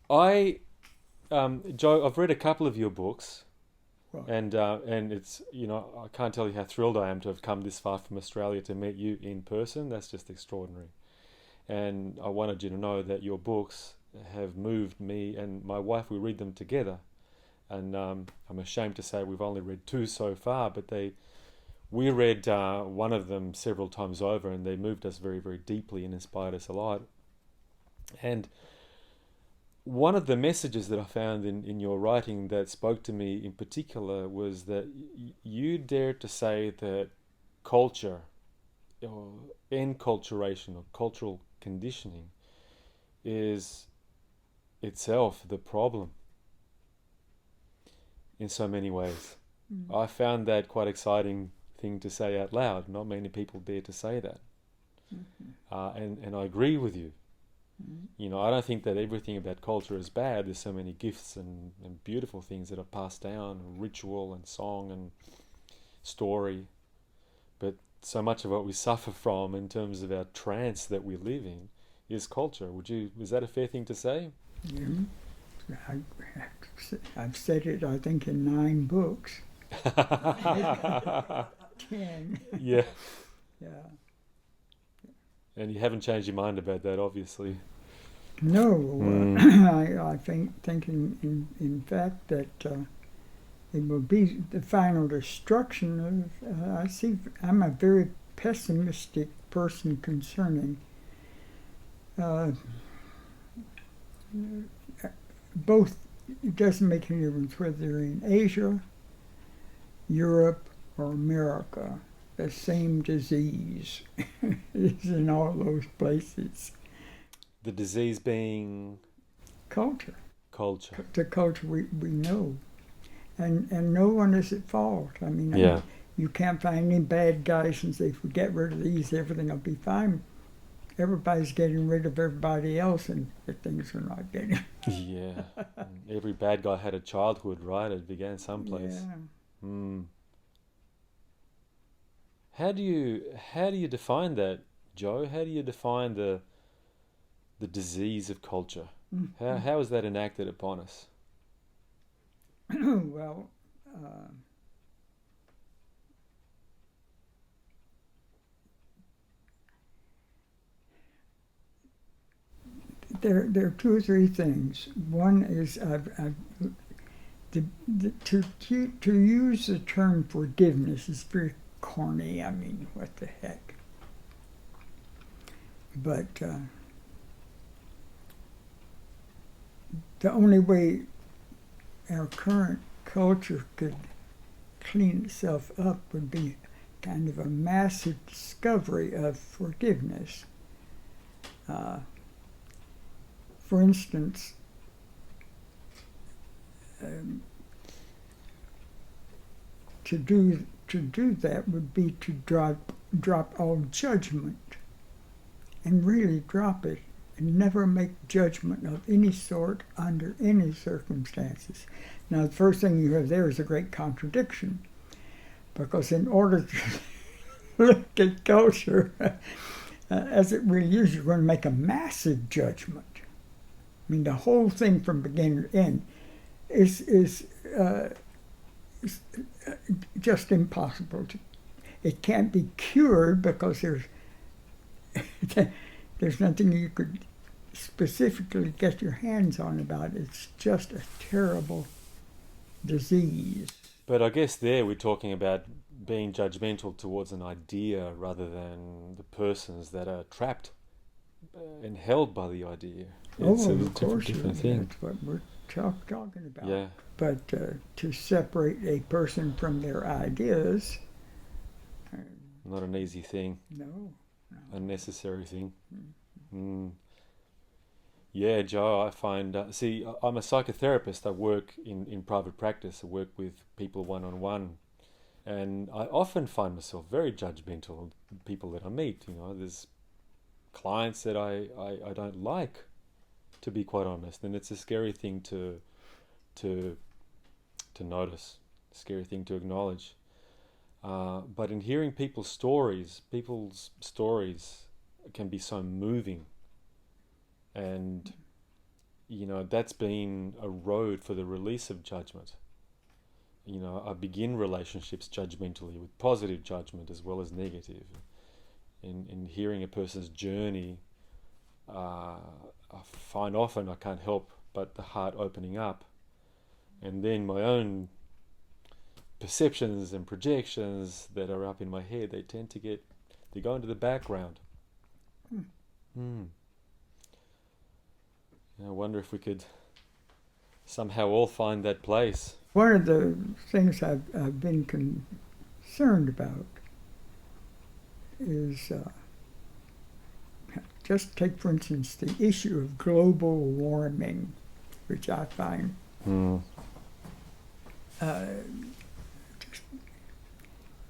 I, Joe, I've read a couple of your books, Right. and it's I can't tell you how thrilled I am to have come this far from Australia to meet you in person. That's just extraordinary. And I wanted you to know that your books have moved me and my wife. We read them together, and I'm ashamed to say we've only read two so far, but they we read one of them several times over, and they moved us very, very deeply and inspired us a lot. And one of the messages that I found in your writing that spoke to me in particular was that you dared to say that culture or enculturation or cultural conditioning is itself the problem in so many ways. Mm. I found that quite exciting thing to say out loud. Not many people dare to say that. Mhm. And I agree with you. Mhm. I don't think that everything about culture is bad. There's so many gifts and beautiful things that are passed down, ritual and song and story. But so much of what we suffer from in terms of our trance that we live in is culture. Is that a fair thing to say? Yeah. I, I've said it, I think, in 9 books. Maybe 10. Yeah. Yeah. And you haven't changed your mind about that, obviously. No, Mm. I think in fact that it will be the final destruction of. I see. I'm a very pessimistic person concerning uh, both. It doesn't make any difference whether they're in Asia, Europe, or America. The same disease is in all those places. The disease being Culture, culture. the culture we know, and no one is at fault. I mean, Yeah. you can't find any bad guys and say if we get rid of these, everything will be fine. Everybody's getting rid of everybody else, and the things are not getting. Yeah. Every bad guy had a childhood, right? It began someplace. Yeah. Mm. How do you define that, Joe? How do you define the disease of culture? How is that enacted upon us? Well, uh, there are 2 or 3 things. One is to use the term forgiveness is very corny. I mean, what the heck? But the only way our current culture could clean itself up would be kind of a massive discovery of forgiveness. Uh, for instance, um, to do that would be to drop all judgment and really drop it and never make judgment of any sort under any circumstances. Now, the first thing you have there is a great contradiction because in order to look at culture as it really is, you're going to make a massive judgment. I mean, the whole thing from beginning to end is just impossible. It can't be cured because there's nothing you could specifically get your hands on about it. It's just a terrible disease. But I guess there we're talking about being judgmental towards an idea rather than the persons that are trapped and held by the idea. It's Oh, a of different course, different thing. that's what we're talking about. Yeah, But to separate a person from their ideas, uh, not an easy thing, no, no. a necessary thing. Mm. Mm. Yeah, Joe, I find, I'm a psychotherapist. I work in private practice. I work with people one on one. And I often find myself very judgmental of people that I meet. There's clients that I don't like, to be quite honest. And it's a scary thing to, to notice, a scary thing to acknowledge. But in hearing people's stories can be so moving and that's been a road for the release of judgment. I begin relationships judgmentally with positive judgment as well as negative. In hearing a person's journey, I find often I can't help but the heart opening up, and then my own perceptions and projections that are up in my head, they go into the background. I wonder if we could somehow all find that place. One of the things I've been concerned about is just take, for instance, the issue of global warming, which I find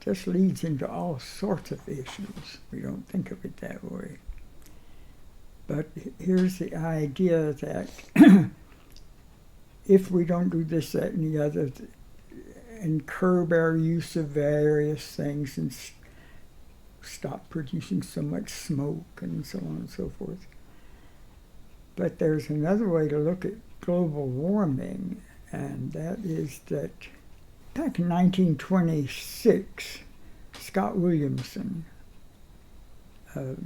just leads into all sorts of issues. We don't think of it that way. But here's the idea that if we don't do this, that, and the other, and curb our use of various things and stop producing so much smoke and so on and so forth. But there's another way to look at global warming, and that is that back in 1926, Scott Williamson, a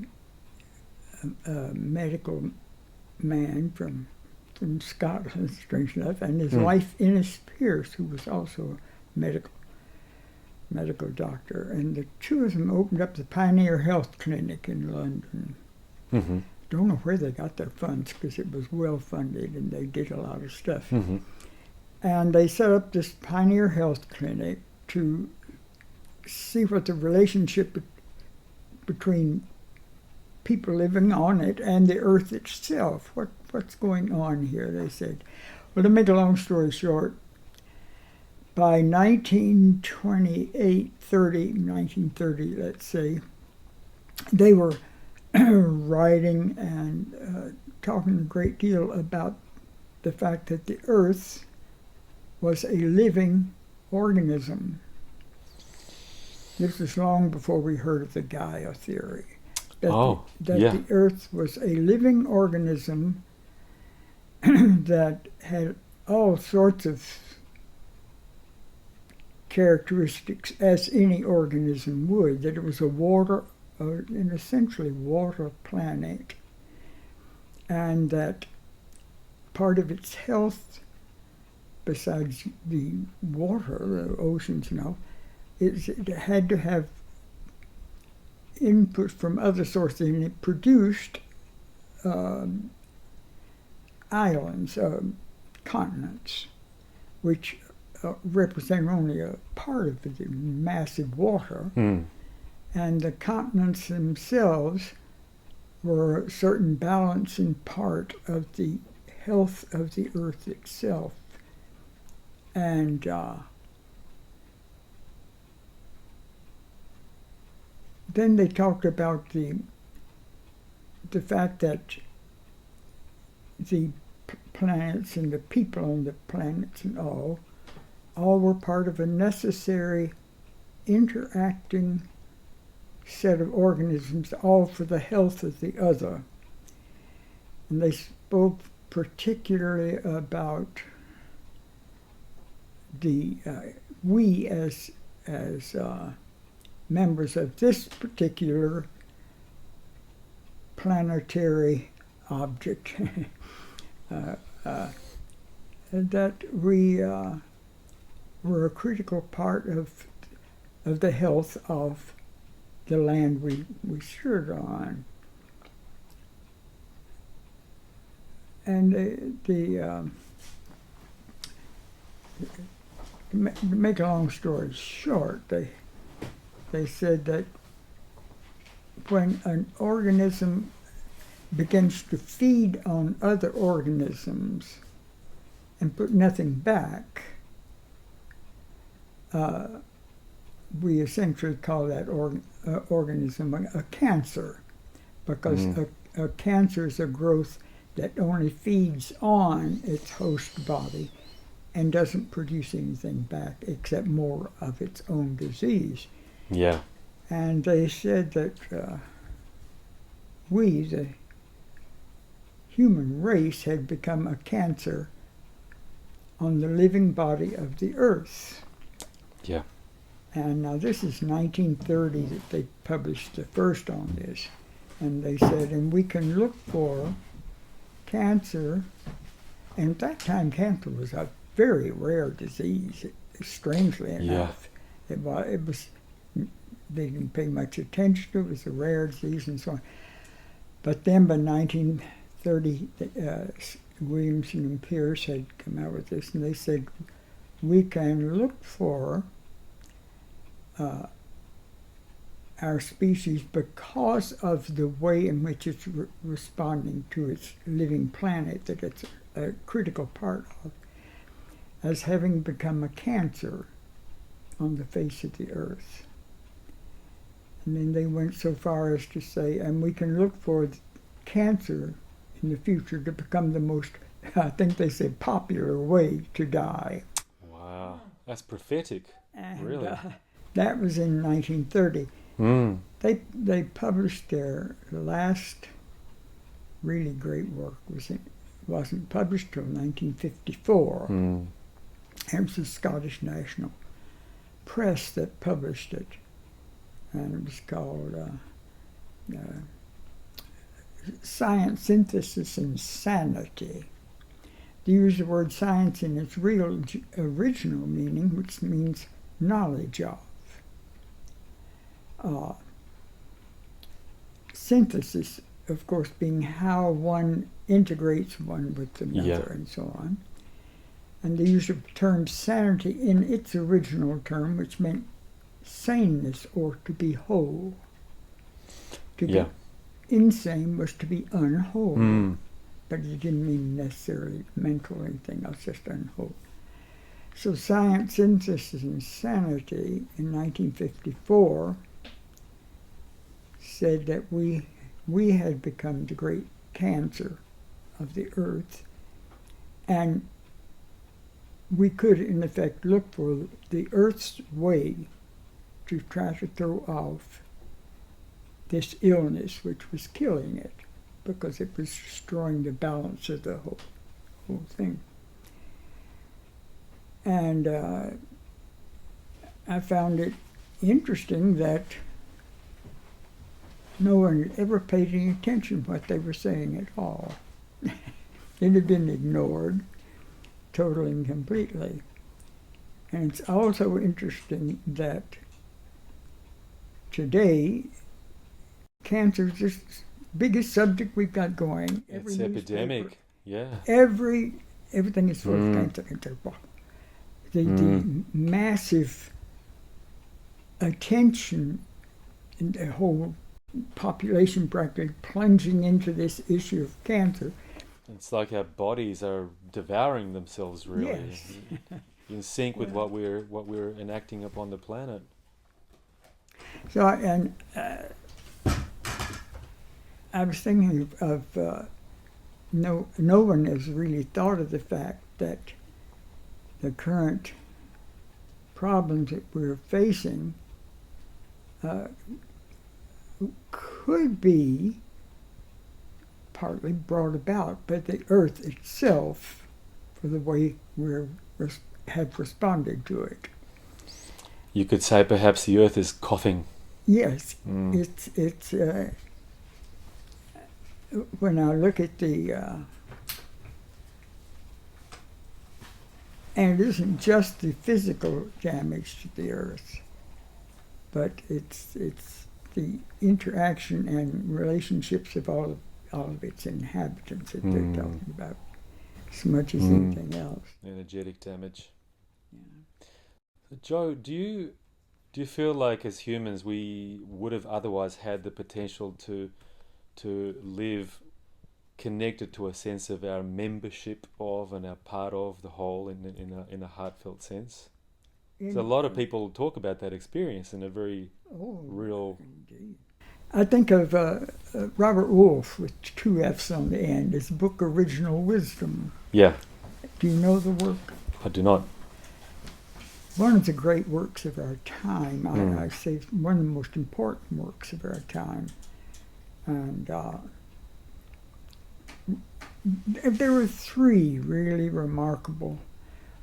medical man from Scotland, strange enough, and his wife, Chilton Pearce, who was also a medical doctor. And the two of them opened up the Pioneer Health Clinic in London. Don't know where they got their funds, because it was well funded and they did a lot of stuff. And they set up this Pioneer Health Clinic to see what the relationship between people living on it and the earth itself, what's going on here, they said. Well, to make a long story short, by 1930, let's say, they were writing and talking a great deal about the fact that the earth was a living organism. This was long before we heard of the Gaia theory. That the earth was a living organism that had all sorts of characteristics as any organism would, that it was an essentially water planet, and that part of its health, besides the water, the oceans and all, it had to have input from other sources, and it produced islands, continents, which represent only a part of the massive water. And the continents themselves were a certain balancing part of the health of the earth itself. And then they talked about the fact that the planets and the people on the planets and all were part of a necessary interacting set of organisms, all for the health of the other. And they spoke particularly about we as members of this particular planetary object, that we were a critical part of the health of the land we stood on. And to make a long story short, they said that when an organism begins to feed on other organisms and put nothing back, we essentially call that organism a cancer, because a cancer is a growth that only feeds on its host body and doesn't produce anything back except more of its own disease. Yeah. And they said that we, the human race had become a cancer on the living body of the earth. Yeah. And now this is 1930 that they published the first on this. And they said, and we can look for cancer, and at that time cancer was a very rare disease, strangely enough. It was, they didn't pay much attention to it, it was a rare disease and so on. But then by 1930, Williamson and Pearce had come out with this, and they said, we can look for our species because of the way in which it's responding to its living planet that it's a critical part of, as having become a cancer on the face of the earth. And then they went so far as to say, and we can look for cancer in the future to become the most, I think they said, popular way to die. Wow, that's prophetic, And, really. That was in 1930. Mm. They published their last really great work. Wasn't published till 1954. Mm. It was the Scottish National Press that published it, and it was called Science, Synthesis, and Sanity. They use the word science in its real original meaning, which means knowledge of. Synthesis, of course, being how one integrates one with another and so on. And they use the term sanity in its original term, which meant saneness or to be whole. To be insane was to be unwhole, but it didn't mean necessarily mental or anything else, just unwhole. So Science, Synthesis, and Sanity in 1954 said that we had become the great cancer of the earth, and we could, in effect, look for the earth's way to try to throw off this illness which was killing it, because it was destroying the balance of the whole thing. And I found it interesting that no one had ever paid any attention to what they were saying at all. It had been ignored totally and completely. And it's also interesting that today, cancer is the biggest subject we've got going. It's epidemic, Everything is full of cancer. The massive attention in the whole population practically plunging into this issue of cancer. It's like our bodies are devouring themselves, really. Yes. In sync with what we're enacting upon the planet. So, I was thinking of no one has really thought of the fact that the current problems that we're facing could be partly brought about by the earth itself for the way we have responded to it. You could say perhaps the earth is coughing. Yes, it's when I look at the and it isn't just the physical damage to the earth, but it's the interaction and relationships of all of its inhabitants that they're talking about, as much as anything else. Energetic damage. Yeah. So Joe, do you feel like as humans we would have otherwise had the potential to live connected to a sense of our membership of and our part of the whole in a heartfelt sense? So a lot of people talk about that experience in a very real... Indeed. I think of Robert Wolfe with 2 F's on the end, his book Original Wisdom. Yeah. Do you know the work? I do not. One of the great works of our time, I say one of the most important works of our time. And there were three really remarkable.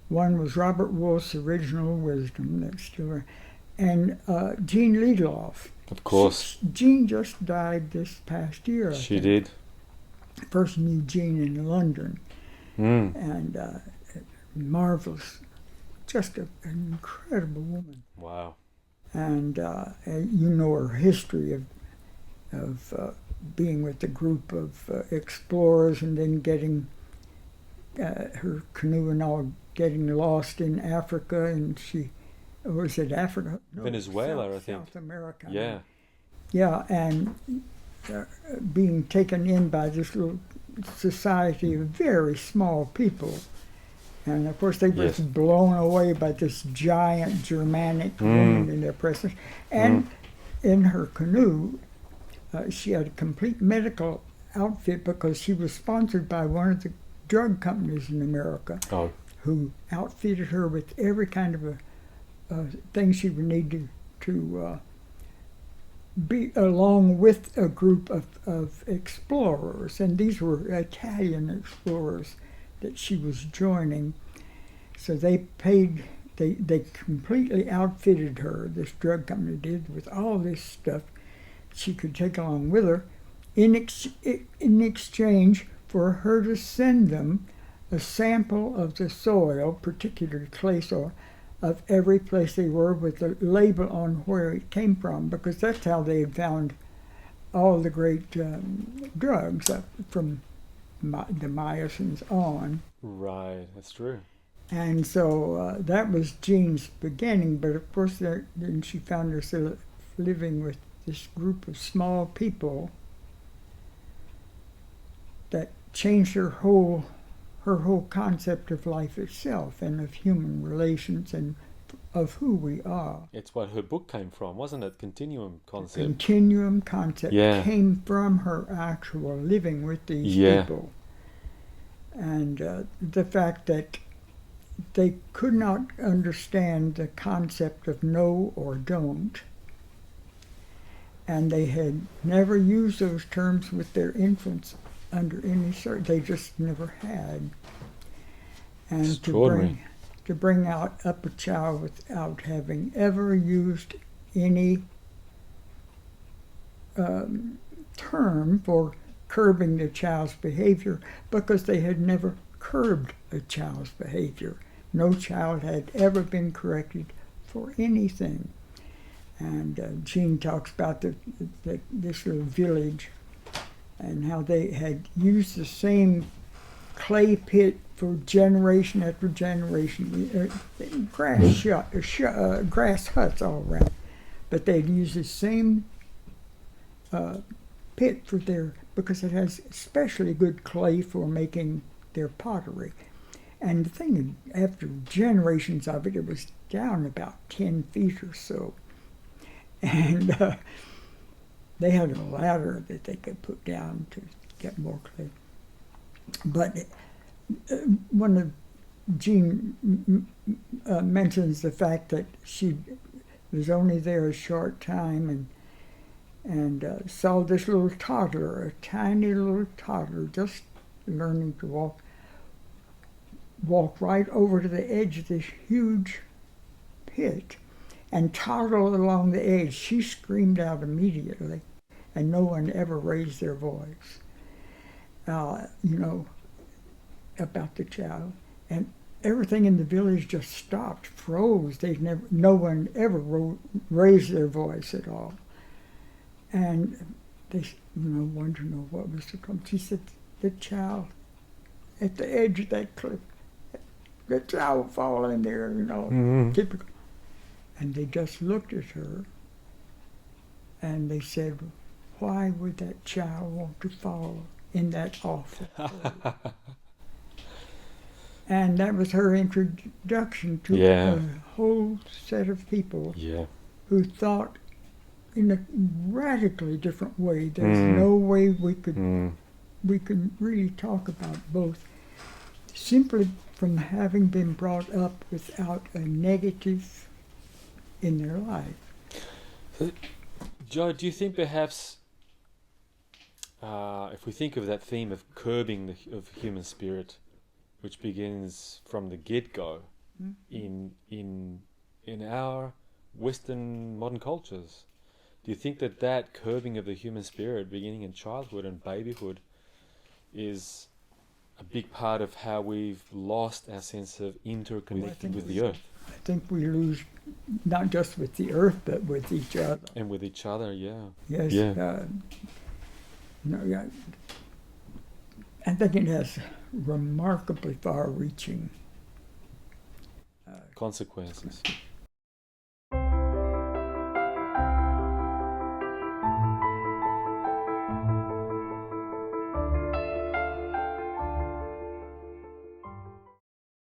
One was Robert Wolf's Original Wisdom, that's still, and Jean Liedloff. Of course. Jean just died this past year. I She think. did. First knew Jean in London, and marvelous, just an incredible woman. Wow. And you know her history of being with a group of explorers and then getting her canoe and all getting lost in Africa, and she was it Africa? No, Venezuela, I think. South America. Yeah. Yeah, and being taken in by this little society of very small people. And of course they were just blown away by this giant Germanic woman in their presence. And in her canoe, she had a complete medical outfit because she was sponsored by one of the drug companies in America, who outfitted her with every kind of a thing she would need to be along with a group of explorers. And these were Italian explorers that she was joining. So they paid, they completely outfitted her, this drug company did, with all this stuff she could take along with her in exchange for her to send them a sample of the soil, particularly clay soil, of every place they were with a label on where it came from, because that's how they had found all the great drugs from the Mayans on. Right, that's true. And so that was Jean's beginning, but of course then she found herself living with this group of small people that changed her whole concept of life itself and of human relations and of who we are. It's what her book came from, wasn't it? Continuum Concept. Continuum Concept came from her actual living with these people. And the fact that they could not understand the concept of know or don't, and they had never used those terms with their infants under any sort. They just never had. And to bring up a child without having ever used any term for curbing the child's behavior, because they had never curbed a child's behavior. No child had ever been corrected for anything. And Jean talks about this little village and how they had used the same clay pit for generation after generation, grass huts all around. But they'd used the same pit for because it has especially good clay for making their pottery. And the thing, after generations of it, it was down about 10 feet or so. And they had a ladder that they could put down to get more clay. But one of Jean mentions the fact that she was only there a short time and saw this little toddler, a tiny little toddler, just learning to walk right over to the edge of this huge pit and toddle along the edge. She screamed out immediately, and no one ever raised their voice, about the child. And everything in the village just stopped, froze. No one ever raised their voice at all. And they, wanted to know what was to come. She said, the child at the edge of that cliff, the child will fall in there, typical. And they just looked at her and they said, why would that child want to fall in that awful place? And that was her introduction to a whole set of people who thought in a radically different way. There's no way we could really talk about both simply from having been brought up without a negative in their life. Joe, do you think perhaps if we think of that theme of curbing of human spirit, which begins from the get-go in our Western modern cultures, do you think that curbing of the human spirit beginning in childhood and babyhood is a big part of how we've lost our sense of interconnecting with the earth? I think we lose not just with the earth, but with each other. And with each other, yeah. Yes. Yeah. Yeah. I think it has remarkably far-reaching Consequences.